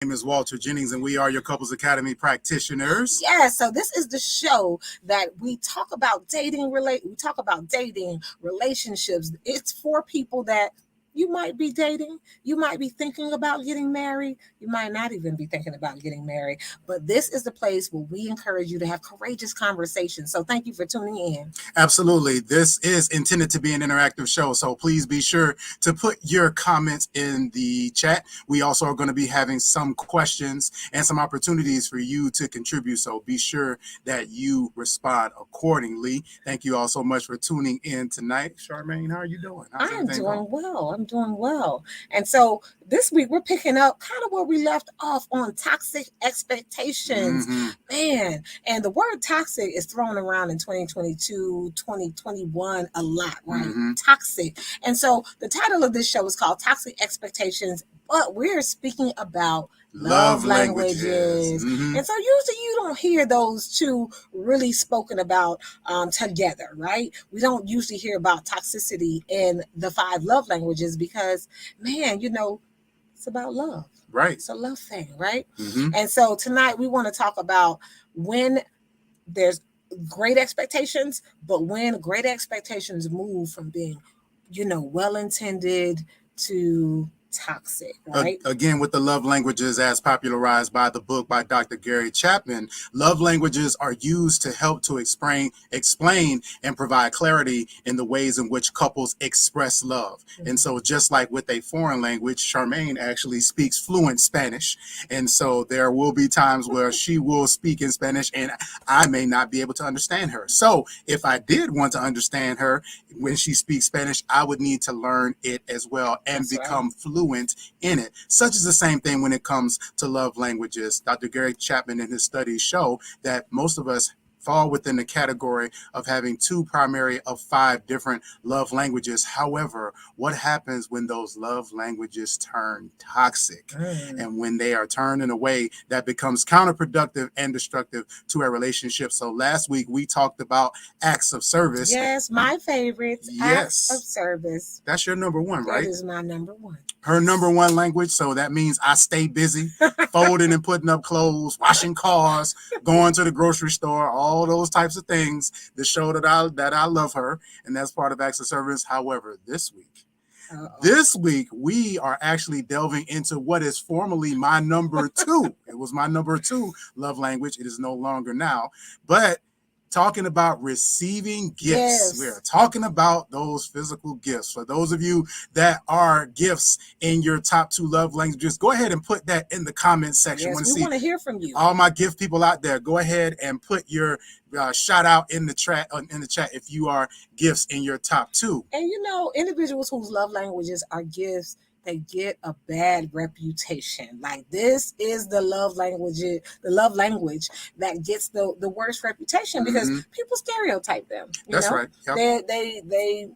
name is Walter Jennings, and we are your Couples Academy practitioners. Yeah, so this is the show that we talk about we talk about dating, relationships. It's for people that you might be dating, you might be thinking about getting married, you might not even be thinking about getting married, but this is the place where we encourage you to have courageous conversations. So thank you for tuning in. Absolutely. This is intended to be an interactive show, so please be sure to put your comments in the chat. We also are going to be having some questions and some opportunities for you to contribute, so be sure that you respond accordingly. Thank you all so much for tuning in tonight. Charmaine, how are you doing? How's I'm everything doing going? well. I'm doing well. And so this week we're picking up kind of where we left off on toxic expectations. Mm-hmm. Man, and the word toxic is thrown around in 2022, 2021 a lot, right? Mm-hmm. Toxic. And so the title of this show is called Toxic Expectations, but we're speaking about love languages. Mm-hmm. And so usually you don't hear those two really spoken about together, right? We don't usually hear about toxicity in the five love languages because, man, it's about love. Right. It's a love thing, right? Mm-hmm. And so tonight we want to talk about when there's great expectations, but when great expectations move from being, well intended to toxic, right? Again, with the love languages as popularized by the book by Dr. Gary Chapman, love languages are used to help to explain, and provide clarity in the ways in which couples express love. Mm-hmm. And so just like with a foreign language, Charmaine actually speaks fluent Spanish. And so there will be times where she will speak in Spanish and I may not be able to understand her. So if I did want to understand her when she speaks Spanish, I would need to learn it as well and become fluent in it. Such is the same thing when it comes to love languages. Dr. Gary Chapman and his studies show that most of us fall within the category of having two primary of five different love languages. However, what happens when those love languages turn toxic and when they are turned in a way that becomes counterproductive and destructive to a relationship? So last week we talked about acts of service. Yes, my favorite. Acts of service. That's your number one, right? That is my number one. Her number one language, so that means I stay busy, folding and putting up clothes, washing cars, going to the grocery store, all those types of things that show that I love her, and that's part of acts of service. However, this week we are actually delving into what is formerly my number two. It was my number two love language. It is no longer now, but talking about receiving gifts. Yes. We're talking about those physical gifts. For those of you that are gifts in your top two love languages, go ahead and put that in the comment section. Yes, we want to hear from you. All my gift people out there, go ahead and put your shout out in the chat if you are gifts in your top two. And individuals whose love languages are gifts, they get a bad reputation. Like, this is the love language that gets the worst reputation because people stereotype them. That's right. Yep. They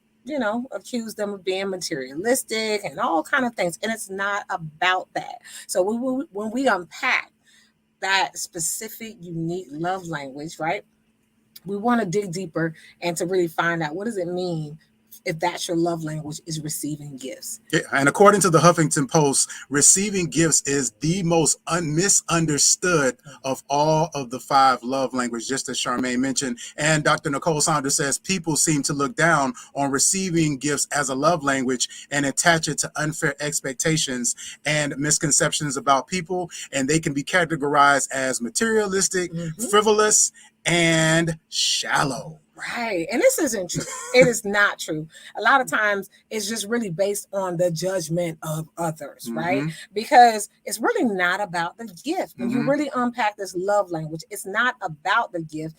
accuse them of being materialistic and all kind of things, and it's not about that. So when we unpack that specific, unique love language, right, we want to dig deeper and to really find out, what does it mean if that's your love language, is receiving gifts. Yeah, and according to the Huffington Post, receiving gifts is the most misunderstood of all of the five love languages, just as Charmaine mentioned. And Dr. Nicole Saunders says people seem to look down on receiving gifts as a love language and attach it to unfair expectations and misconceptions about people, and they can be categorized as materialistic, frivolous, and shallow. Right. And this isn't true. It is not true. A lot of times it's just really based on the judgment of others, right? Because it's really not about the gift. When you really unpack this love language, it's not about the gift.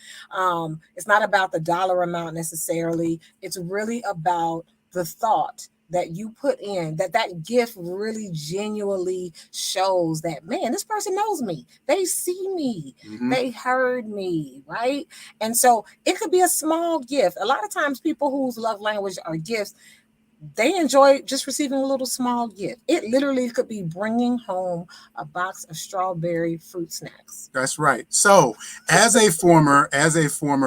It's not about the dollar amount necessarily. It's really about the thought that you put in, that gift really genuinely shows that, man, this person knows me. They see me. They heard me, right? And so it could be a small gift. A lot of times people whose love language are gifts, they enjoy just receiving a little small gift. It literally could be bringing home a box of strawberry fruit snacks. That's right. So, as a former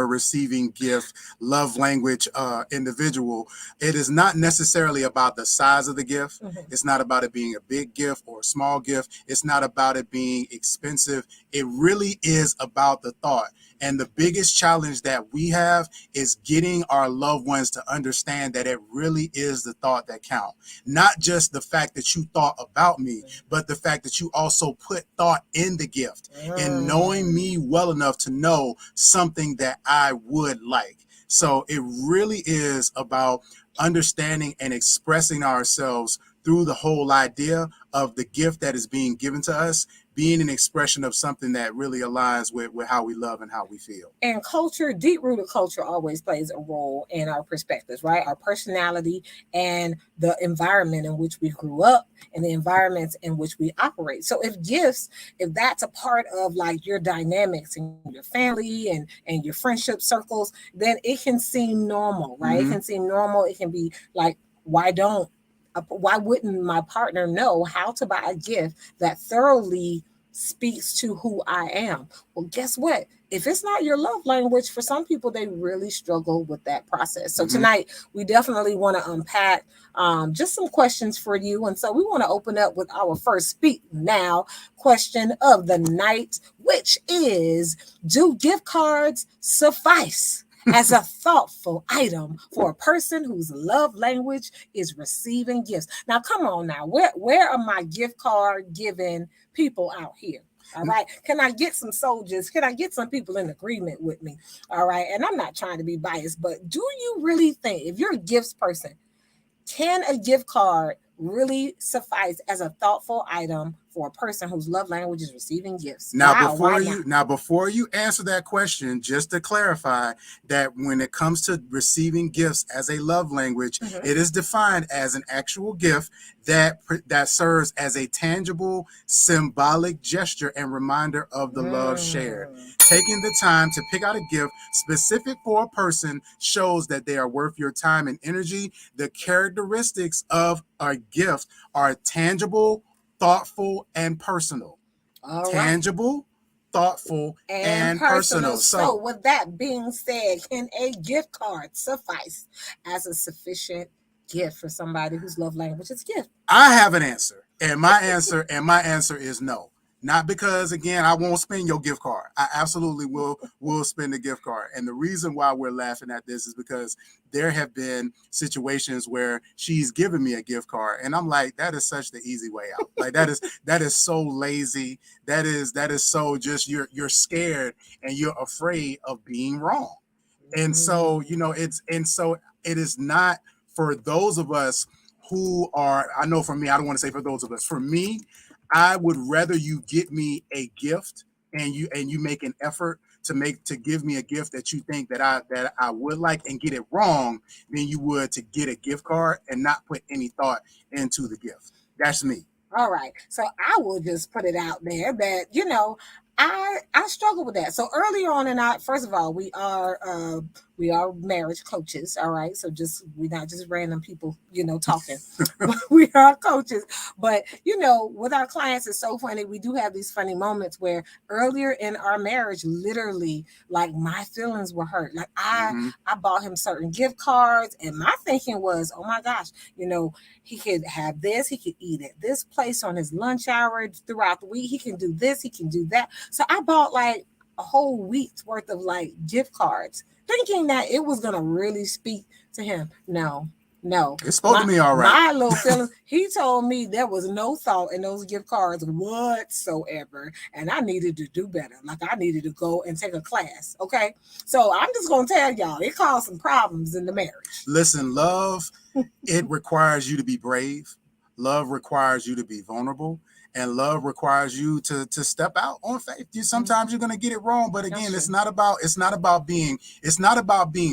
receiving gift love language individual, it is not necessarily about the size of the gift. It's not about it being a big gift or a small gift. It's not about it being expensive. It really is about the thought. And the biggest challenge that we have is getting our loved ones to understand that it really is the thought that counts. Not just the fact that you thought about me, but the fact that you also put thought in the gift and knowing me well enough to know something that I would like. So it really is about understanding and expressing ourselves through the whole idea of the gift that is being given to us being an expression of something that really aligns with how we love and how we feel. And culture, deep rooted culture, always plays a role in our perspectives, right? Our personality and the environment in which we grew up and the environments in which we operate. So if gifts, if that's a part of like your dynamics in your family and your friendship circles, then it can seem normal, right? It can seem normal. It can be like, why wouldn't my partner know how to buy a gift that thoroughly speaks to who I am? Well, guess what? If it's not your love language, for some people, they really struggle with that process. So tonight, we definitely want to unpack just some questions for you. And so we want to open up with our first Speak Now question of the night, which is, do gift cards suffice as a thoughtful item for a person whose love language is receiving gifts? Now, come on now. Where are my gift card giving people out here? All right. Can I get some soldiers? Can I get some people in agreement with me? All right. And I'm not trying to be biased, but do you really think, if you're a gifts person, can a gift card really suffice as a thoughtful item for a person whose love language is receiving gifts? Now, before you answer that question, just to clarify that when it comes to receiving gifts as a love language, it is defined as an actual gift that serves as a tangible, symbolic gesture and reminder of the love shared. Taking the time to pick out a gift specific for a person shows that they are worth your time and energy. The characteristics of a gift are tangible, thoughtful, and personal. Tangible, thoughtful, and personal. So with that being said, can a gift card suffice as a sufficient gift for somebody whose love language is gift? I have an answer, and my answer is no. Not because, again, I won't spend your gift card. I absolutely will spend the gift card. And the reason why we're laughing at this is because there have been situations where she's given me a gift card, and I'm like, that is such the easy way out. Like that is so lazy. That is so just you're scared and you're afraid of being wrong. And so, it is not for those of us who are, I know for me, I don't want to say for those of us. For me, I would rather you get me a gift and you make an effort to give me a gift that you think that I would like and get it wrong than you would to get a gift card and not put any thought into the gift. That's me. All right. So I will just put it out there that, I struggle with that. So earlier on first of all, we are marriage coaches. All right. So we're not just random people, talking. We are coaches. But, with our clients, it's so funny. We do have these funny moments where earlier in our marriage, literally, like, my feelings were hurt. Like I bought him certain gift cards, and my thinking was, oh my gosh, he could have this, he could eat at this place on his lunch hour throughout the week. He can do this, he can do that. So I bought like a whole week's worth of like gift cards, thinking that it was gonna really speak to him. No. It spoke to me all right. My little feelings. He told me there was no thought in those gift cards whatsoever, and I needed to do better. Like I needed to go and take a class. Okay, so I'm just gonna tell y'all, it caused some problems in the marriage. Listen, love, it requires you to be brave. Love requires you to be vulnerable. And love requires you to step out on faith. Sometimes you're gonna get it wrong, but again, it's not about being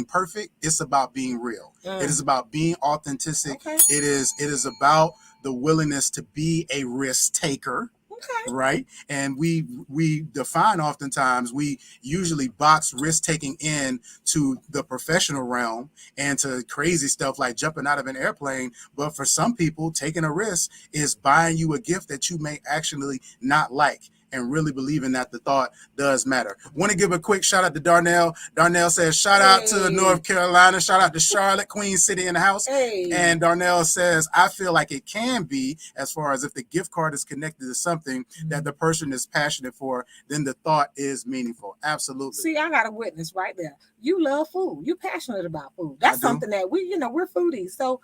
perfect. It's about being real. It is about being authentic. Okay. It is about the willingness to be a risk taker. Okay. Right. And we define, oftentimes we usually box risk taking in to the professional realm and to crazy stuff like jumping out of an airplane. But for some people, taking a risk is buying you a gift that you may actually not like, and really believing that the thought does matter. Want to give a quick shout out to Darnell. Darnell says, shout out to North Carolina. Shout out to Charlotte, Queen City in the house. And Darnell says, I feel like it can be, as far as if the gift card is connected to something that the person is passionate for, then the thought is meaningful. Absolutely. See, I got a witness right there. You love food. You're passionate about food. That's something that we're foodies. So,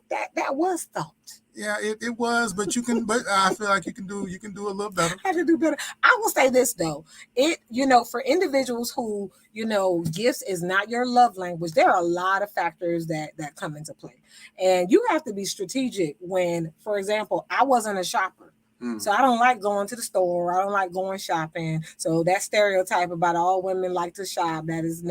that was thought. Yeah, it was, but I feel like you can do a little better. I can do better. I will say this though. For individuals who, gifts is not your love language, there are a lot of factors that come into play. And you have to be strategic when, for example, I wasn't a shopper. So I don't like going to the store. I don't like going shopping. So that stereotype about all women like to shop, that's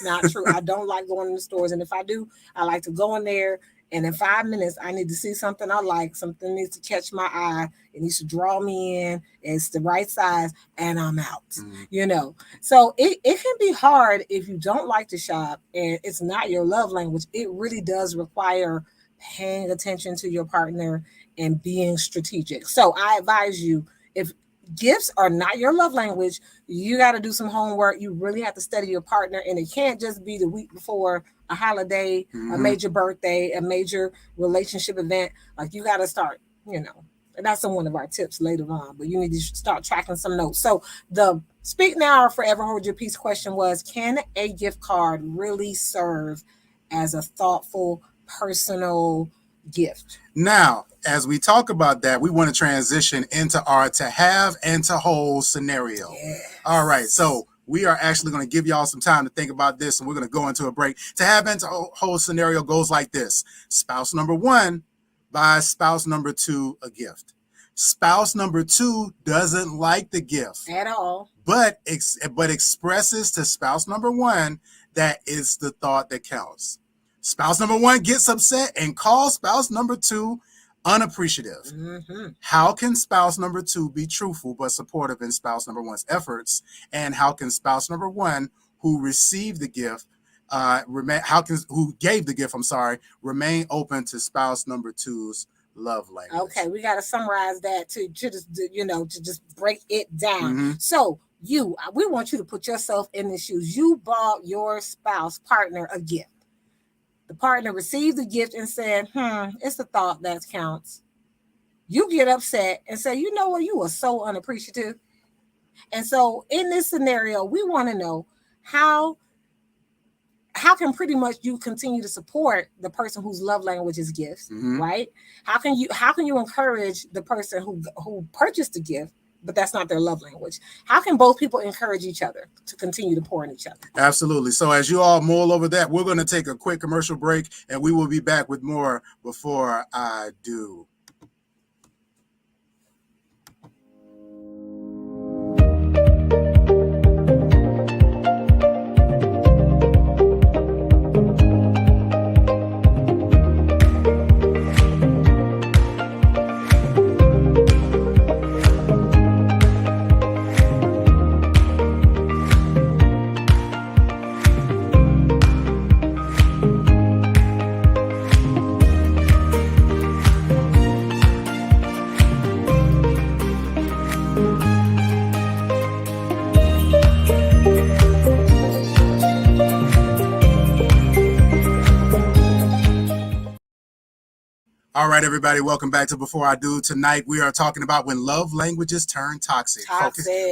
not true. I don't like going to the stores. And if I do, I like to go in there, and in 5 minutes, I need to see something I like. Something needs to catch my eye. It needs to draw me in. It's the right size, and I'm out. So it can be hard if you don't like to shop and it's not your love language. It really does require paying attention to your partner and being strategic. So I advise you, if gifts are not your love language, you got to do some homework. You really have to study your partner, and it can't just be the week before a holiday, a major birthday, a major relationship event. Like, you got to start, and that's one of our tips later on, but you need to start tracking some notes. So the speak now or forever hold your peace question was, can a gift card really serve as a thoughtful, personal gift? Now, as we talk about that, we want to transition into our to have and to hold scenario. Yes. All right. So we are actually going to give y'all some time to think about this, and we're going to go into a break. To have and to hold scenario goes like this. Spouse number one buys spouse number two a gift. Spouse number two doesn't like the gift at all, but expresses to spouse number one that it's the thought that counts. Spouse number one gets upset and calls spouse number two unappreciative. How can spouse number two be truthful but supportive in spouse number one's efforts? And how can spouse number one, who received the gift, who gave the gift, remain open to spouse number two's love language? Okay, we got to summarize that to just break it down. So we want you to put yourself in the shoes. You bought your spouse partner a gift. The partner received the gift and said, it's the thought that counts. You get upset and say, you know what, you are so unappreciative. And so in this scenario, we want to know how can pretty much you continue to support the person whose love language is gifts, right? How can you encourage the person who purchased the gift, but that's not their love language? How can both people encourage each other to continue to pour in each other? Absolutely. So as you all mull over that, we're going to take a quick commercial break, and we will be back with more Before I Do. All right, everybody, welcome back to Before I Do. Tonight, we are talking about when love languages turn toxic.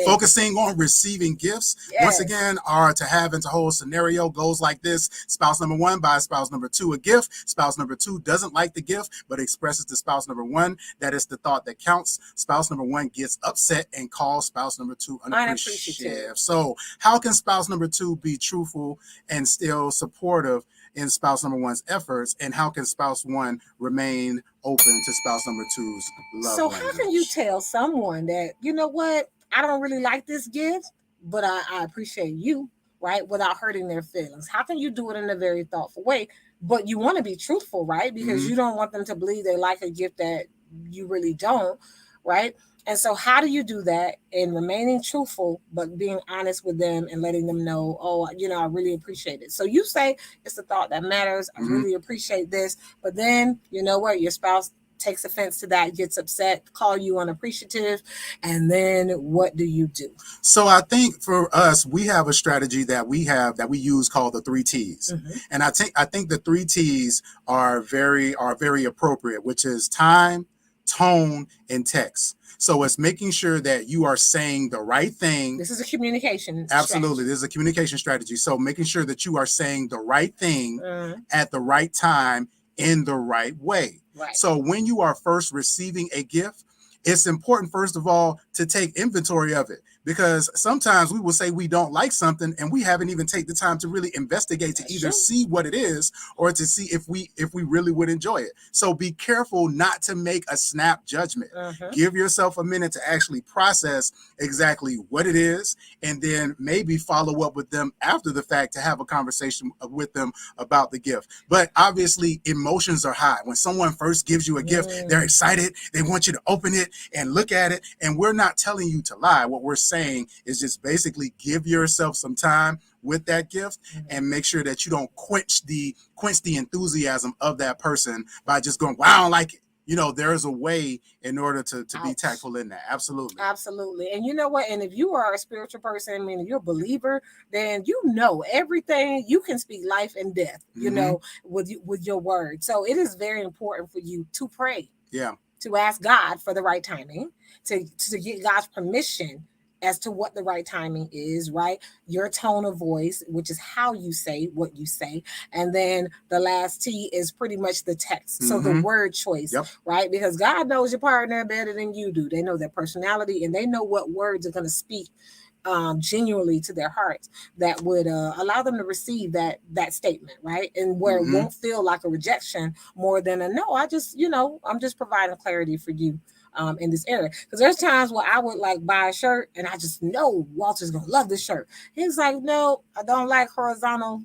Focusing on receiving gifts. Yes. Once again, our to have and to hold scenario goes like this. Spouse number one buys spouse number two a gift. Spouse number two doesn't like the gift, but expresses to spouse number one that it's the thought that counts. Spouse number one gets upset and calls spouse number two unappreciative. So how can spouse number two be truthful and still supportive in spouse number one's efforts, and how can spouse one remain open to spouse number two's love language? How can you tell someone that, you know what, I don't really like this gift, but I appreciate you, right, without hurting their feelings? How can you do it in a very thoughtful way, but you want to be truthful, right? Because you don't want them to believe they like a gift that you really don't, right? And so how do you do that in remaining truthful, but being honest with them and letting them know, oh, I really appreciate it. So you say it's the thought that matters. I really appreciate this. But then, you know what? Your spouse takes offense to that, gets upset, call you unappreciative. And then what do you do? So I think for us, we have a strategy that we use called the 3 T's. And I think the 3 T's are very appropriate, which is time, tone, and text. So it's making sure that you are saying the right thing. This is a communication Absolutely. This is a communication strategy. So making sure that you are saying the right thing at the right time in the right way. Right. So when you are first receiving a gift, it's important, first of all, to take inventory of it, because sometimes we will say we don't like something and we haven't even taken the time to really investigate to either see what it is or to see if we really would enjoy it. So be careful not to make a snap judgment. Give yourself a minute to actually process exactly what it is, and then maybe follow up with them after the fact to have a conversation with them about the gift. But obviously emotions are high. When someone first gives you a gift, they're excited. They want you to open it and look at it. And we're not telling you to lie. What we're saying is just basically give yourself some time with that gift and make sure that you don't quench the enthusiasm of that person by just going, wow, I don't like it. There's a way in order to be tactful in that. Absolutely. Absolutely. And you know what? And if you are a spiritual person, meaning you're a believer, then everything. You can speak life and death, with your word. So it is very important for you to pray. Yeah. To ask God for the right timing, to get God's permission as to what the right timing is, right? Your tone of voice, which is how you say what you say. And then the last T is pretty much the text. So the word choice, right? Because God knows your partner better than you do. They know their personality and they know what words are going to speak genuinely to their hearts that would allow them to receive that statement, right? And where it won't feel like a rejection more than a no. I'm just providing clarity for you in this area. Because there's times where I would buy a shirt and I just know Walter's gonna love this shirt. He's like, no, I don't like horizontal,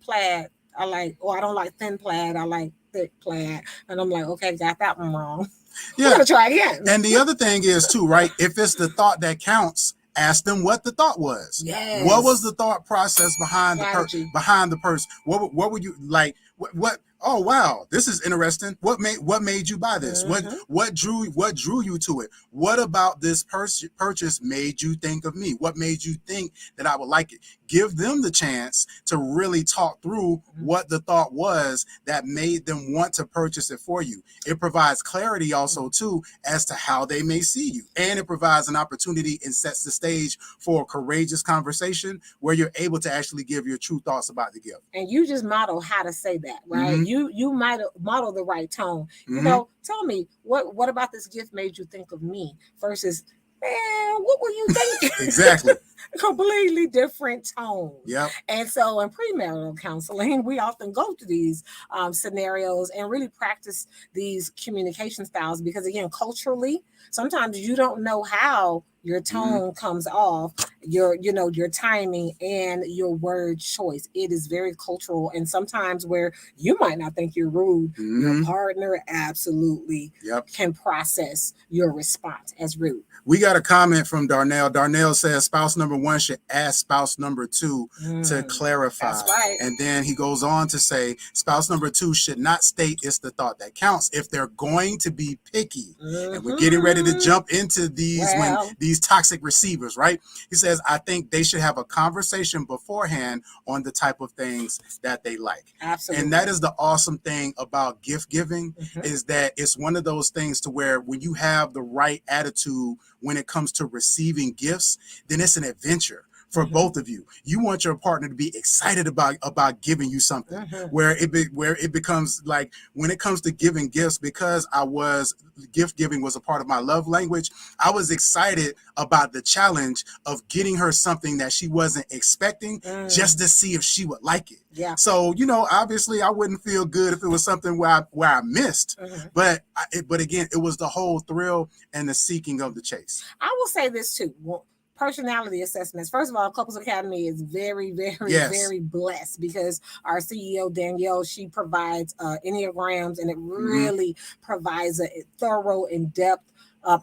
plaid. I don't like thin plaid. I like thick plaid. And I'm like, okay, got that one wrong. Yeah. I'm gonna try again. And the other thing is too, right? If it's the thought that counts, ask them what the thought was. Yes. What was the thought process behind the person? What would you like? What? Oh wow, this is interesting. What made you buy this? What drew you to it? What about this purchase made you think of me? What made you think that I would like it? Give them the chance to really talk through what the thought was that made them want to purchase it for you. It provides clarity also too as to how they may see you, and it provides an opportunity and sets the stage for a courageous conversation where you're able to actually give your true thoughts about the gift. And you just model how to say that, right? You might model the right tone. Tell me what about this gift made you think of me versus, man, what were you thinking? Exactly. Completely different tone. Yeah. And so in premarital counseling, we often go through these scenarios and really practice these communication styles because, again, culturally, sometimes you don't know how your tone comes off, your timing and your word choice. It is very cultural. And sometimes where you might not think you're rude, your partner absolutely can process your response as rude. We got a comment from Darnell. Darnell says spouse number 1 should ask spouse number 2 to clarify. That's right. And then he goes on to say spouse number 2 should not state it's the thought that counts if they're going to be picky. And we're getting ready to jump into these these toxic receivers, right? He says, I think they should have a conversation beforehand on the type of things that they like. Absolutely. And that is the awesome thing about gift giving is that it's one of those things to where when you have the right attitude when it comes to receiving gifts, then it's an adventure for both of you. You want your partner to be excited about giving you something where it becomes like when it comes to giving gifts, because gift giving was a part of my love language. I was excited about the challenge of getting her something that she wasn't expecting just to see if she would like it. Yeah. So, obviously I wouldn't feel good if it was something where I missed, but again, it was the whole thrill and the seeking of the chase. I will say this too. Well, personality assessments. First of all, Couples Academy is very, very, very blessed because our CEO, Danielle, she provides Enneagrams, and it really provides a thorough, in-depth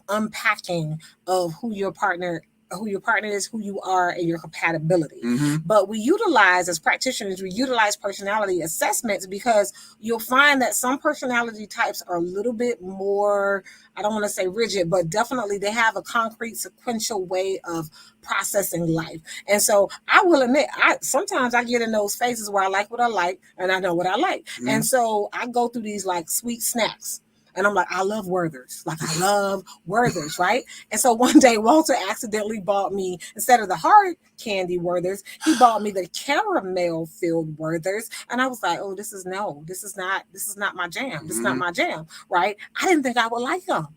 unpacking of who your partner is, who you are, and your compatibility. But we utilize, as practitioners, we utilize personality assessments because you'll find that some personality types are a little bit more, I don't want to say rigid, but definitely they have a concrete sequential way of processing life. And so I will admit, sometimes I get in those phases where I like what I like and I know what I like. And so I go through these like sweet snacks. And I'm like, I love Werther's. Like, I love Werther's, right? And so one day, Walter accidentally bought me, instead of the hard candy Werther's, he bought me the caramel-filled Werther's. And I was like, oh, this is not my jam. This is not my jam, right? I didn't think I would like them.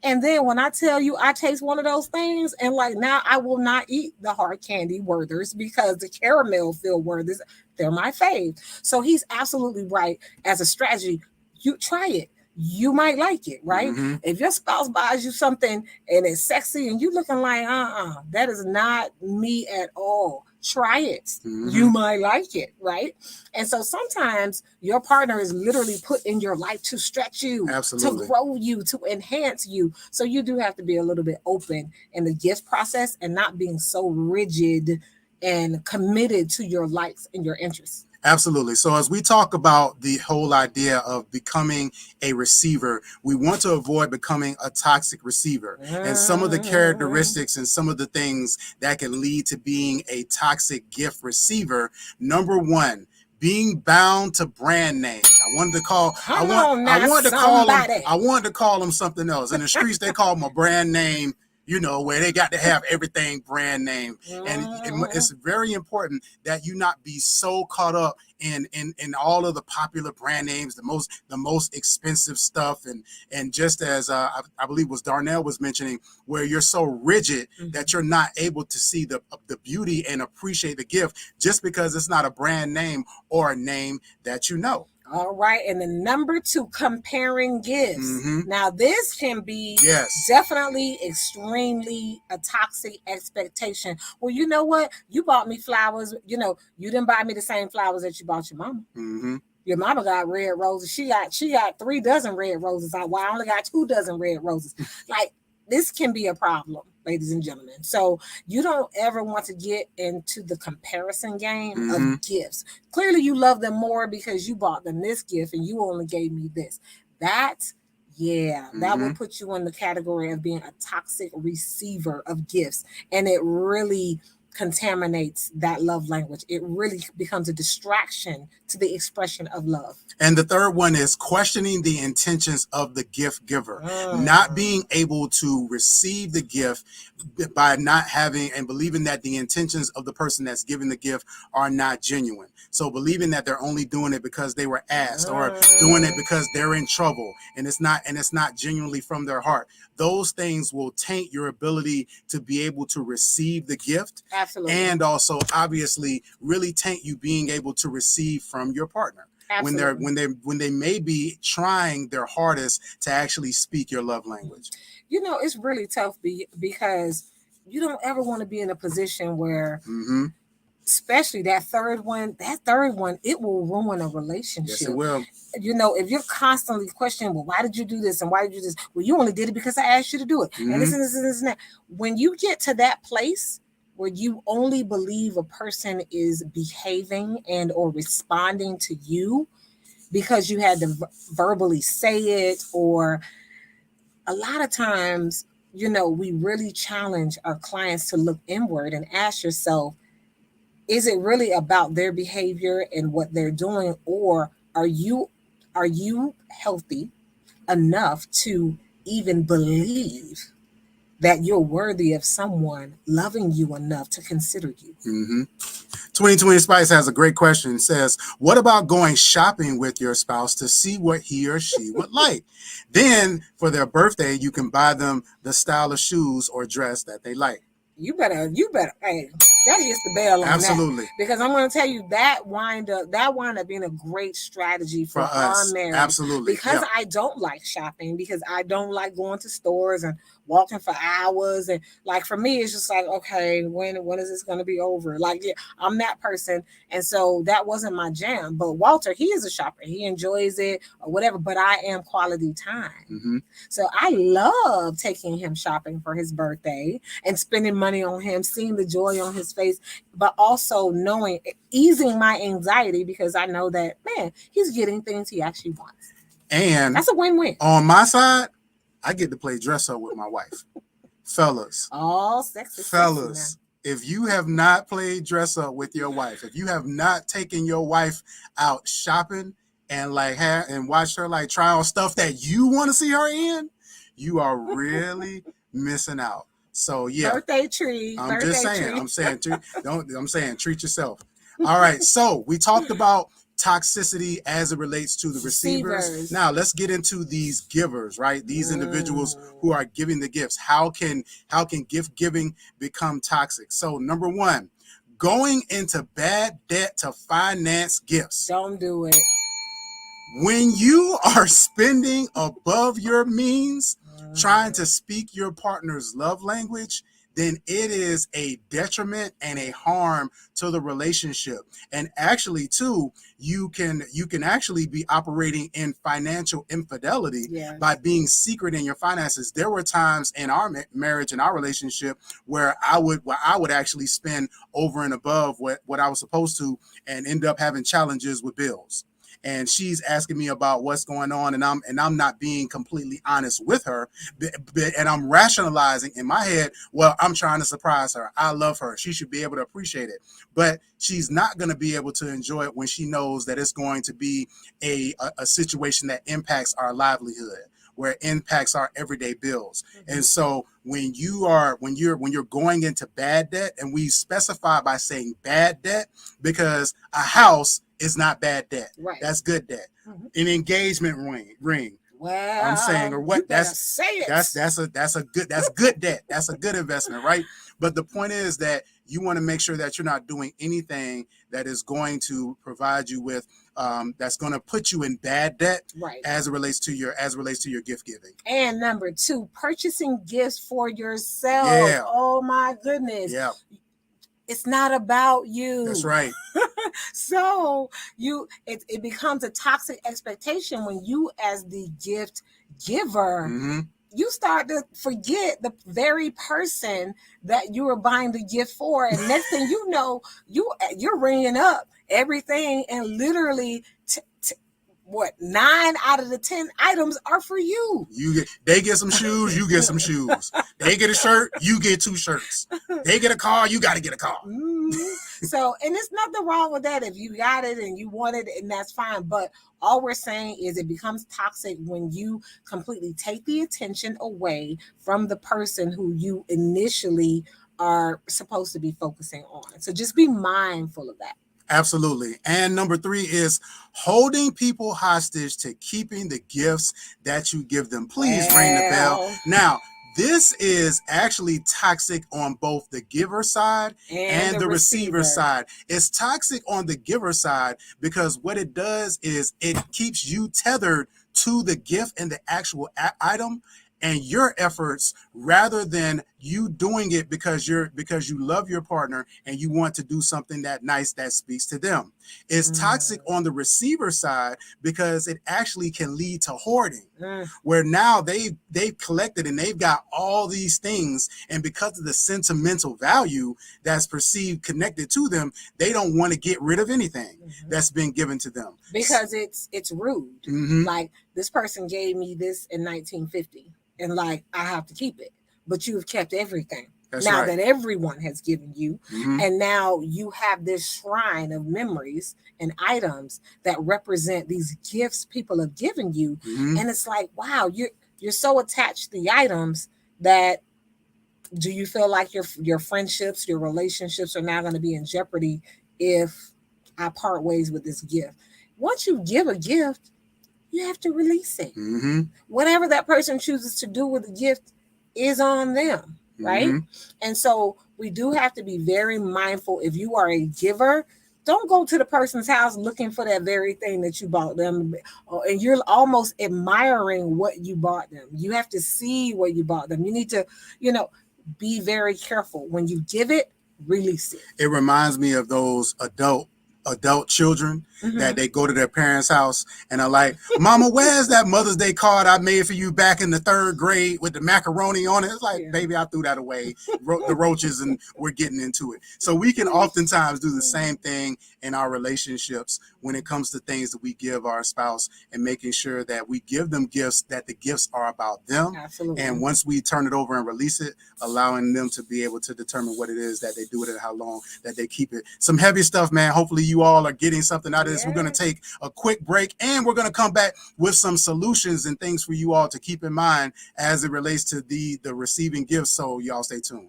And then when I tell you I taste one of those things, and like now I will not eat the hard candy Werther's because the caramel-filled Werther's, they're my fave. So he's absolutely right. As a strategy, you try it. You might like it, right? If your spouse buys you something and it's sexy and you looking like, that is not me at all. Try it. You might like it, right? And so sometimes your partner is literally put in your life to stretch you, to grow you, to enhance you. So you do have to be a little bit open in the gift process and not being so rigid and committed to your likes and your interests. Absolutely. So as we talk about the whole idea of becoming a receiver, we want to avoid becoming a toxic receiver. And some of the characteristics and some of the things that can lead to being a toxic gift receiver. Number one, being bound to brand names. I wanted to call them something else. In the streets, they call them a brand name, you know, where they got to have everything brand name. And it's very important that you not be so caught up in all of the popular brand names, the most expensive stuff. And just as I believe was Darnell was mentioning, where you're so rigid that you're not able to see the beauty and appreciate the gift just because it's not a brand name or a name that you know. All right. And the number two, comparing gifts. Now, this can be definitely extremely a toxic expectation. Well, you know what? You bought me flowers. You know, you didn't buy me the same flowers that you bought your mama. Your mama got red roses. She got 3 dozen red roses. I only got 2 dozen red roses. Like, this can be a problem, ladies and gentlemen. So you don't ever want to get into the comparison game of gifts. Clearly you love them more because you bought them this gift and you only gave me this. That will put you in the category of being a toxic receiver of gifts. And it really contaminates that love language. It really becomes a distraction to the expression of love. And the third one is questioning the intentions of the gift giver, not being able to receive the gift by not having and believing that the intentions of the person that's giving the gift are not genuine. So believing that they're only doing it because they were asked or doing it because they're in trouble and it's not genuinely from their heart. Those things will taint your ability to be able to receive the gift. Absolutely. And also obviously really taint you being able to receive from your partner. Absolutely. When they may be trying their hardest to actually speak your love language. You know, it's really tough because you don't ever want to be in a position where, especially that third one, it will ruin a relationship. Yes, it will. You know, if you're constantly questioning, well, why did you do this? And why did you do this? Well, you only did it because I asked you to do it. And this and this and this and that. When you get to that place where you only believe a person is behaving and or responding to you because you had to verbally say it, or a lot of times, you know, we really challenge our clients to look inward and ask yourself, is it really about their behavior and what they're doing, or are you healthy enough to even believe that you're worthy of someone loving you enough to consider you? 2020 Spice has a great question. It says, what about going shopping with your spouse to see what he or she would like? Then for their birthday, you can buy them the style of shoes or dress that they like. You better, hey, that hits the bell on Absolutely. that. Because I'm going to tell you that wind up being a great strategy for our us. marriage. Absolutely. Because I don't like shopping, because I don't like going to stores and walking for hours. And like for me, it's just like, okay, when is this going to be over? Like, yeah, I'm that person. And so that wasn't my jam. But Walter, he is a shopper. He enjoys it or whatever, but I am quality time. Mm-hmm. So I love taking him shopping for his birthday and spending money on him, seeing the joy on his face, but also knowing, easing my anxiety because I know that, man, he's getting things he actually wants. And that's a win-win. On my side, I get to play dress up with my wife. Fellas. All sexy. Fellas. If you have not played dress up with your wife, if you have not taken your wife out shopping and and watched her like try on stuff that you want to see her in, you are really missing out. So yeah, birthday treat. I'm just saying. I'm saying treat yourself. All right. So we talked about toxicity as it relates to the receivers. Now let's get into these givers, right? These individuals who are giving the gifts. How can gift giving become toxic? So number one, going into bad debt to finance gifts. Don't do it. When you are spending above your means, trying to speak your partner's love language, then it is a detriment and a harm to the relationship. And actually, too, you can actually be operating in financial infidelity by being secret in your finances. There were times in our marriage and our relationship where I would actually spend over and above what I was supposed to and end up having challenges with bills. And she's asking me about what's going on, and I'm not being completely honest with her, and I'm rationalizing in my head, well, I'm trying to surprise her. I love her. She should be able to appreciate it. But she's not going to be able to enjoy it when she knows that it's going to be a situation that impacts our livelihood, where it impacts our everyday bills. And so when you're going into bad debt, and we specify by saying bad debt because a house is not bad debt. Right. That's good debt. An engagement ring. Well, I'm saying, or what? That's good debt. That's a good investment, right? But the point is that you want to make sure that you're not doing anything that is going to provide you with that's going to put you in bad debt, right, as it relates to your gift giving. And number two, purchasing gifts for yourself. Yeah. Oh my goodness. Yeah. It's not about you. That's right. So it becomes a toxic expectation when you, as the gift giver, you start to forget the very person that you were buying the gift for, and next thing you know, you're ringing up everything, and literally 9 out of the 10 items are for you. They get some shoes, you get some shoes. They get a shirt, you get 2 shirts. They get a car, you got to get a car. So, and there's nothing wrong with that if you got it and you want it, and that's fine. But all we're saying is it becomes toxic when you completely take the attention away from the person who you initially are supposed to be focusing on. So just be mindful of that. Absolutely. And number 3 is holding people hostage to keeping the gifts that you give them. Please ring the bell. Now, this is actually toxic on both the giver side and the receiver side. It's toxic on the giver side because what it does is it keeps you tethered to the gift and the actual item and your efforts, rather than you doing it because you love your partner and you want to do something that nice that speaks to them. It's toxic on the receiver side because it actually can lead to hoarding, where now they've collected and they've got all these things, and because of the sentimental value that's perceived connected to them, they don't want to get rid of anything that's been given to them because it's rude. Like, this person gave me this in 1950. And like, I have to keep it, but you've kept everything. That's now right. that everyone has given you, and now you have this shrine of memories and items that represent these gifts people have given you, and it's like, wow, you're so attached to the items that, do you feel like your friendships, your relationships are now going to be in jeopardy if I part ways with this gift? Once you give a gift, you have to release it. Whatever that person chooses to do with the gift is on them, right? And so we do have to be very mindful. If you are a giver, don't go to the person's house looking for that very thing that you bought them, and you're almost admiring what you bought them. You have to see what you bought them. You need to, be very careful when you give it. Release it. It reminds me of those adult children that they go to their parents' house and are like, Mama, where's that Mother's Day card I made for you back in the 3rd grade with the macaroni on it? It's like, baby, I threw that away. The roaches, and we're getting into it. So we can oftentimes do the same thing in our relationships when it comes to things that we give our spouse, and making sure that we give them gifts, that the gifts are about them. Absolutely. And once we turn it over and release it, allowing them to be able to determine what it is that they do with it, how long that they keep it. Some heavy stuff, man. Hopefully you all are getting something out of this. We're going to take a quick break, and we're going to come back with some solutions and things for you all to keep in mind as it relates to the receiving gifts. So y'all stay tuned.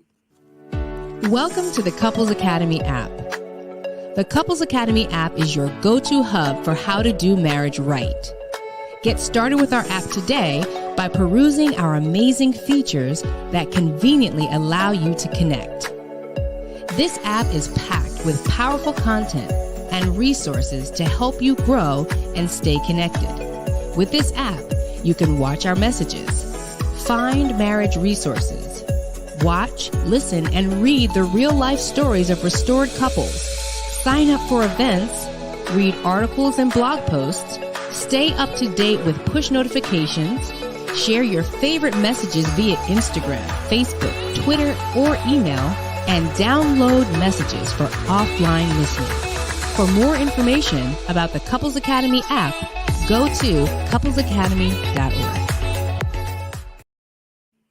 Welcome to the Couples Academy app. The Couples Academy app is your go-to hub for how to do marriage right. Get started with our app today by perusing our amazing features that conveniently allow you to connect. This app is packed with powerful content and resources to help you grow and stay connected. With this app, you can watch our messages, find marriage resources, watch, listen, and read the real-life stories of restored couples, sign up for events, read articles and blog posts, stay up to date with push notifications, share your favorite messages via Instagram, Facebook, Twitter, or email, and download messages for offline listening. For more information about the Couples Academy app, go to couplesacademy.org.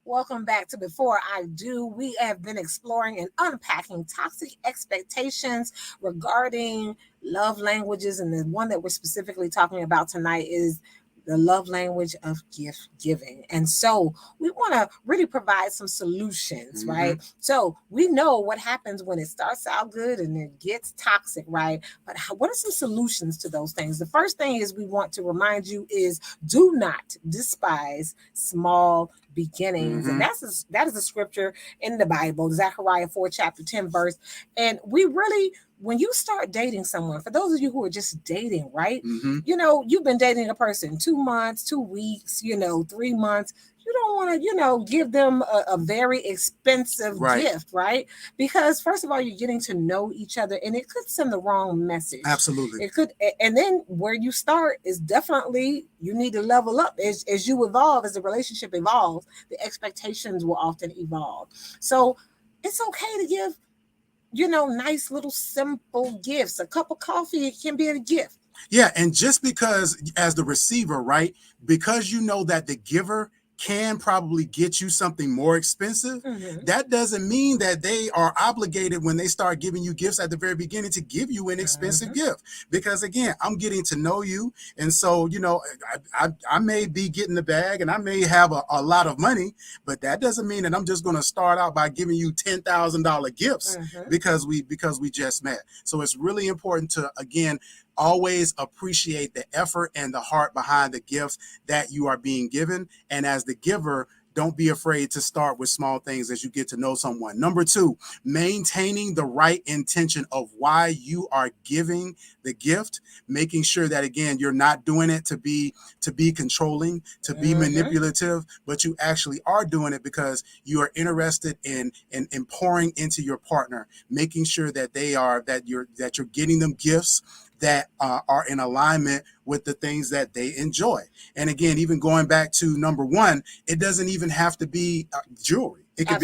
Welcome back to Before I Do. We have been exploring and unpacking toxic expectations regarding love languages, and the one that we're specifically talking about tonight is the love language of gift giving. And so we want to really provide some solutions, right? So we know what happens when it starts out good and it gets toxic, right? But what are some solutions to those things? The first thing is we want to remind you is do not despise small beginnings. And that is a scripture in the Bible, Zechariah 4, chapter 10, verse. And we really, when you start dating someone, for those of you who are just dating, right? You've been dating a person 2 months, 2 weeks, 3 months. You don't want to, give them a very expensive gift, right? Because first of all, you're getting to know each other, and it could send the wrong message. Absolutely. It could. And then where you start is definitely, you need to level up. As you evolve, as the relationship evolves, the expectations will often evolve. So it's okay to give, nice little simple gifts. A cup of coffee, it can be a gift. Yeah. And just because as the receiver, right, because you know that the giver can probably get you something more expensive, that doesn't mean that they are obligated when they start giving you gifts at the very beginning to give you an expensive gift. Because again, I'm getting to know you. And so, I may be getting the bag and I may have a lot of money, but that doesn't mean that I'm just going to start out by giving you $10,000 gifts because we just met. So it's really important to, again, always appreciate the effort and the heart behind the gifts that you are being given. And as the giver, don't be afraid to start with small things as you get to know someone. Number 2, maintaining the right intention of why you are giving the gift, making sure that, again, you're not doing it to be controlling, to be manipulative, but you actually are doing it because you are interested in pouring into your partner, making sure that you're getting them gifts that are in alignment with the things that they enjoy. And again, even going back to number 1, it doesn't even have to be jewelry. It could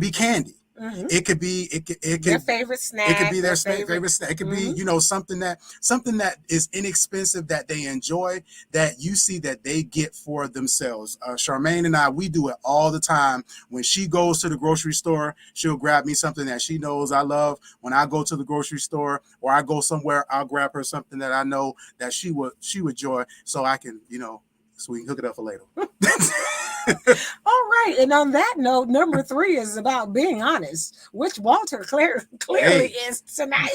be candy. It could be their favorite snack. It could be their favorite snack. It could be something that is inexpensive that they enjoy, that you see that they get for themselves. Charmaine and I, we do it all the time. When she goes to the grocery store, she'll grab me something that she knows I love. When I go to the grocery store or I go somewhere, I'll grab her something that I know that she would enjoy, so I can so we can hook it up for later. All right. And on that note, number 3 is about being honest, which Walter clearly is tonight.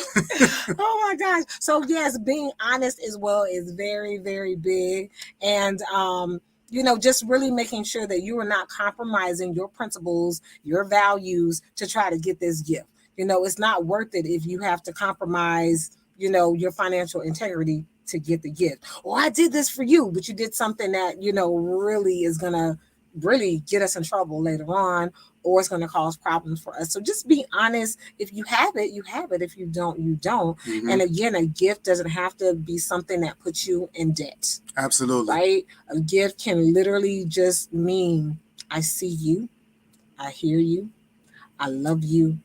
Oh my gosh. So yes, being honest as well is very, very big. And, just really making sure that you are not compromising your principles, your values to try to get this gift. It's not worth it if you have to compromise your financial integrity to get the gift. Or I did this for you, but you did something that, really is going to really get us in trouble later on, or it's going to cause problems for us. So just be honest. If you have it, you have it. If you don't, you don't. And again, a gift doesn't have to be something that puts you in debt. Absolutely. Right? A gift can literally just mean, I see you, I hear you, I love you.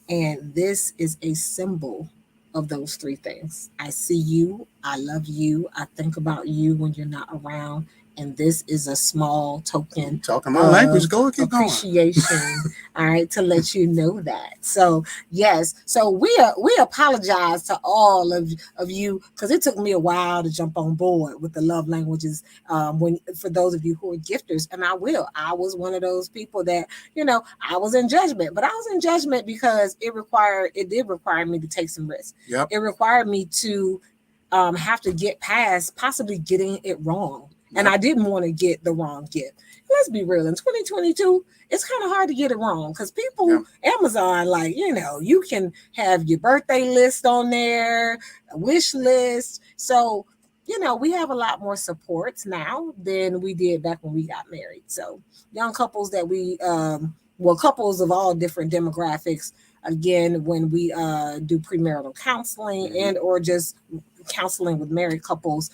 And this is a symbol of those three things. I see you, I love you, I think about you when you're not around. And this is a small token talking my language. Go keep appreciation, going. All right, to let you know that. So yes, so we apologize to all of you, because it took me a while to jump on board with the love languages. For those of you who are gifters, and I was one of those people that I was in judgment, but I was in judgment because it did require me to take some risks. Yep. It required me to have to get past possibly getting it wrong. And I didn't want to get the wrong gift. Let's be real. In 2022, it's kind of hard to get it wrong because people, Amazon, you can have your birthday list on there, a wish list. So, we have a lot more supports now than we did back when we got married. So young couples that couples of all different demographics, again, when we do premarital counseling and or just counseling with married couples,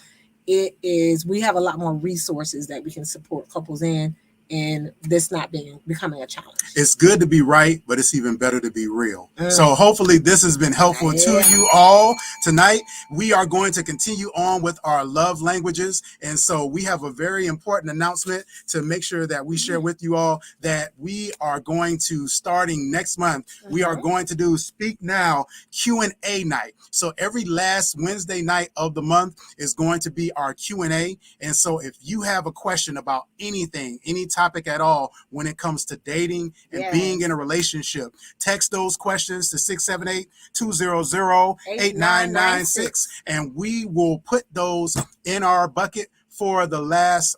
we have a lot more resources that we can support couples in, and this not becoming a challenge. It's good to be right, but it's even better to be real. So hopefully this has been helpful to you all tonight. We are going to continue on with our love languages. And so we have a very important announcement to make sure that we share with you all, that we are going to, starting next month, we are going to do Speak Now Q&A night. So every last Wednesday night of the month is going to be our Q&A. And so if you have a question about anything, any topic at all when it comes to dating and being in a relationship, text those questions to 678-200-8996, and we will put those in our bucket for the last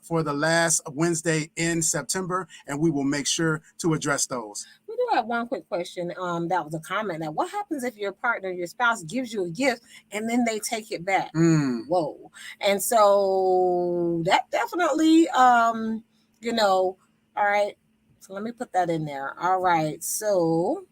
Wednesday in September, and we will make sure to address those. We do have one quick question. That was a comment. That what happens if your partner, your spouse, gives you a gift and then they take it back? Whoa! And so that definitely, all right. So let me put that in there. All right. So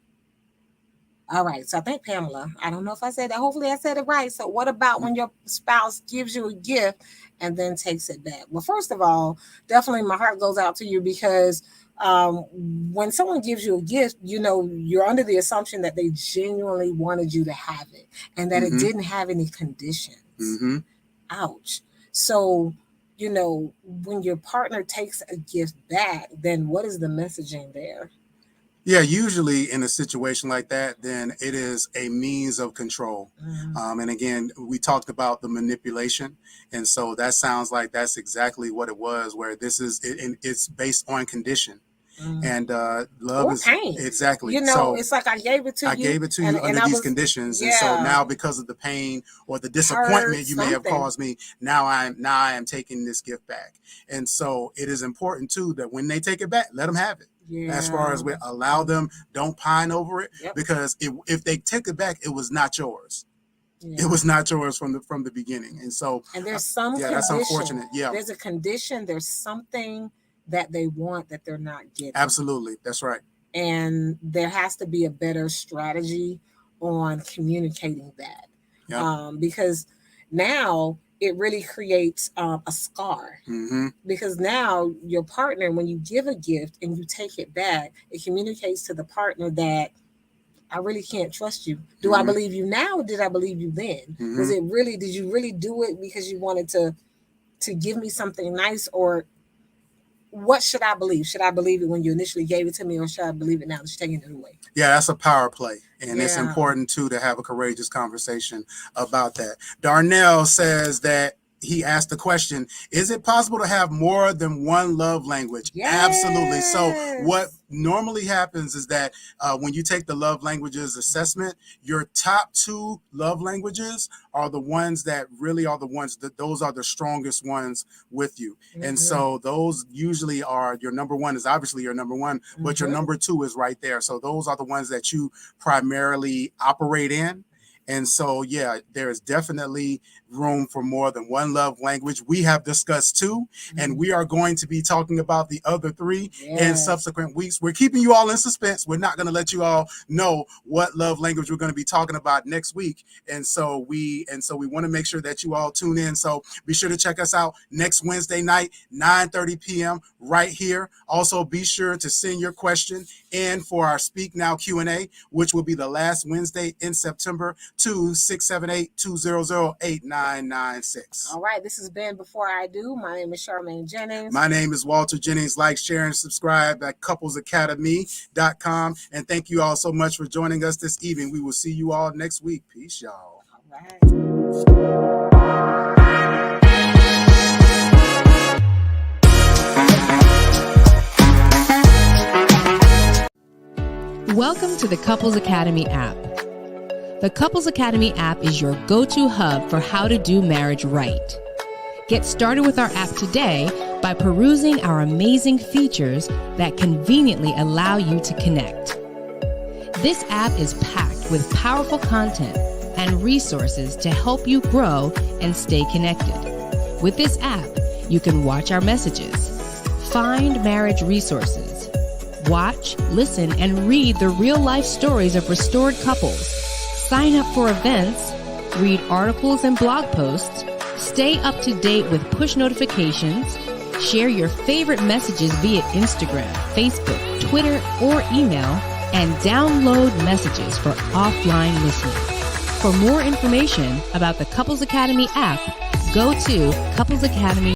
I think Pamela, I don't know if I said that. Hopefully I said it right. So what about when your spouse gives you a gift and then takes it back? Well, first of all, definitely my heart goes out to you, because when someone gives you a gift, you're under the assumption that they genuinely wanted you to have it and that it didn't have any conditions. Ouch. So, when your partner takes a gift back, then what is the messaging there? Yeah, usually in a situation like that, then it is a means of control. And again, we talked about the manipulation. And so that sounds like that's exactly what it was, where it's based on condition. And love is pain. Exactly. So it's like I gave it to you. I gave it to you under these conditions. And so now, because of the pain or the disappointment you may have caused me, now I am taking this gift back. And so it is important too that when they take it back, let them have it. As far as we allow them, don't pine over it, because if they take it back, it was not yours. It was not yours from the beginning. And so there's some condition. That's unfortunate. There's a condition. There's something that they want that they're not getting. Absolutely. That's right. And there has to be a better strategy on communicating that. Because now it really creates a scar. Because now your partner, when you give a gift and you take it back, it communicates to the partner that I really can't trust you. Do I believe you now, or did I believe you then? Did you really do it because you wanted to give me something nice, or what should I believe? Should I believe it when you initially gave it to me, or should I believe it now that you're taking it away? Yeah, that's a power play. And it's important, too, to have a courageous conversation about that. Darnell says that he asked the question, is it possible to have more than one love language? Absolutely. So what normally happens is that when you take the love languages assessment, your top 2 love languages are the ones that really are the ones those are the strongest ones with you. And so those usually are, your number 1 is obviously your number 1, but your number 2 is right there. So those are the ones that you primarily operate in. And so, yeah, there is definitely room for more than one love language. We have discussed 2, and we are going to be talking about the other 3 in subsequent weeks. We're keeping you all in suspense. We're not going to let you all know what love language we're going to be talking about next week. And so we want to make sure that you all tune in. So be sure to check us out next Wednesday night, 9:30 p.m. right here. Also, be sure to send your question in for our Speak Now Q&A, which will be the last Wednesday in September, to 678-200-8996. All right, this has been Before I Do. My name is Charmaine Jennings. My name is Walter Jennings. Like, share, and subscribe at couplesacademy.com. And thank you all so much for joining us this evening. We will see you all next week. Peace, y'all. All right. Welcome to the Couples Academy app. The Couples Academy app is your go-to hub for how to do marriage right. Get started with our app today by perusing our amazing features that conveniently allow you to connect. This app is packed with powerful content and resources to help you grow and stay connected. With this app, you can watch our messages, find marriage resources, watch, listen, and read the real-life stories of restored couples, sign up for events, read articles and blog posts, stay up to date with push notifications, share your favorite messages via Instagram, Facebook, Twitter, or email, and download messages for offline listening. For more information about the Couples Academy app, go to Couples Academy.